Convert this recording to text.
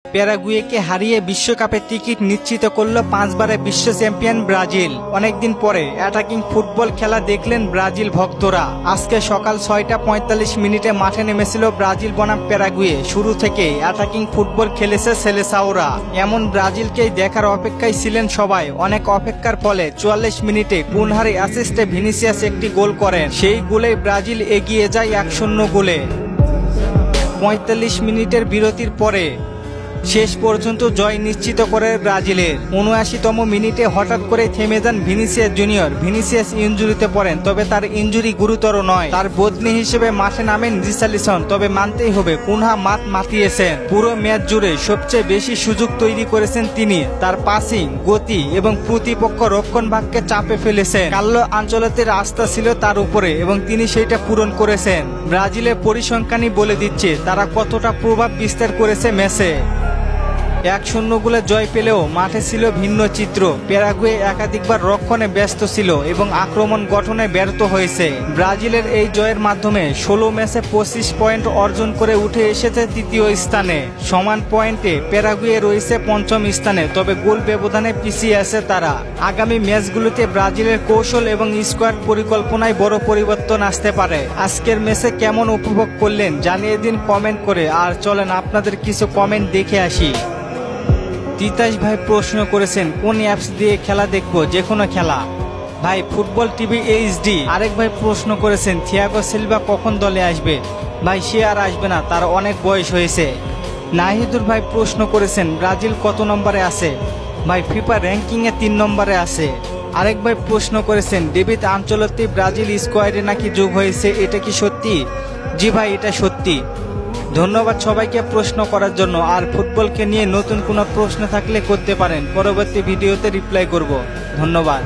প্যারাগুয়েকে হারিয়ে বিশ্বকাপের টিকিট নিশ্চিত করল 5 বারের বিশ্ব চ্যাম্পিয়ন ব্রাজিল। অনেকদিন পরে অ্যাটাকিং ফুটবল খেলা দেখলেন ব্রাজিল ভক্তরা। আজকে সকাল 6:45 মাঠে নেমেছিল ব্রাজিল বনাম প্যারাগুয়ে। শুরু থেকে অ্যাটাকিং ফুটবল খেলেছে সেলেসাওরা। এমন ব্রাজিলকেই দেখার অপেক্ষায় ছিলেন সবাই। অনেক অপেক্ষার ফলে 44 মিনিটে কুনহারি অ্যাসিস্টে ভিনিসিয়াস একটি গোল করেন। সেই গোলেই ব্রাজিল এগিয়ে যায় 1-0 গোলে। 45 মিনিটের বিরতির পরে শেষ পর্যন্ত জয় নিশ্চিত করে ব্রাজিলের। 79তম মিনিটে হঠাৎ করে থেমে যান ভিনিসিয়াস জুনিয়র। ভিনিসিয়াস ইনজুরিতে পড়েন, তবে তার ইনজুরি গুরুতর নয়। তার বদলি হিসেবে মাঠে নামেন রিচার্লিসন। তবে মানতেই হবে কুনহা মাঠ মাতিয়েছেন। পুরো ম্যাচ জুড়ে সবচেয়ে বেশি সুযোগ তৈরি করেছেন তিনি। তার পাসিং, গতি এবং প্রতিপক্ষ রক্ষণভাগকে চাপে ফেলেছেন। কার্লো আনচেলত্তির আস্থা ছিল তার উপরে এবং তিনি সেটা পূরণ করেছেন। ব্রাজিলের পরিসংখ্যানই বলে দিচ্ছে তারা কতটা প্রভাব বিস্তার করেছে ম্যাচে। 1-0 গোলে জয় পেলেও মাঠে ছিল ভিন্ন চিত্র। প্যারাগুয়ে একাধিকবার রক্ষণে ব্যস্ত ছিল এবং আক্রমণ গঠনে ব্যর্থ হয়েছে। ব্রাজিলের এই জয়ের মাধ্যমে 16 ম্যাচে 25 পয়েন্ট অর্জন করে উঠে এসেছে তৃতীয় স্থানে। সমান পয়েন্টে প্যারাগুয়ে রয়েছে 5ম স্থানে, তবে গোল ব্যবধানে পিছিয়ে আছে তারা। আগামী ম্যাচগুলোতে ব্রাজিলের কৌশল এবং স্কোয়াড পরিকল্পনায় বড় পরিবর্তন আসতে পারে। আজকের ম্যাচে কেমন উপভোগ করলেন জানিয়ে দিন কমেন্ট করে। আর চলেন আপনাদের কিছু কমেন্ট দেখে আসি। তিতাস ভাই প্রশ্ন করেছেন কোন অ্যাপস দিয়ে খেলা দেখবো? যে কোনো খেলা ভাই, ফুটবল টিভি এইচডি। আরেক ভাই প্রশ্ন করেছেন থিয়াগো সিলভা কখন দলে আসবে? ভাই সে আর আসবে না, তার অনেক বয়স হয়েছে। নাহিদুর ভাই প্রশ্ন করেছেন ব্রাজিল কত নম্বরে আছে? ভাই ফিফা র্যাঙ্কিংয়ে 3 নম্বরে আছে। আরেক ভাই প্রশ্ন করেছেন ডেভিড আনচেলত্তি ব্রাজিল স্কোয়াডে নাকি যোগ হয়েছে, এটা কি সত্যি? জি ভাই, এটা সত্যি। ধন্যবাদ সবাইকে প্রশ্ন করার জন্য। আর ফুটবলকে নিয়ে নতুন কোনো প্রশ্ন থাকলে করতে পারেন, পরবর্তী ভিডিওতে রিপ্লাই করব। ধন্যবাদ।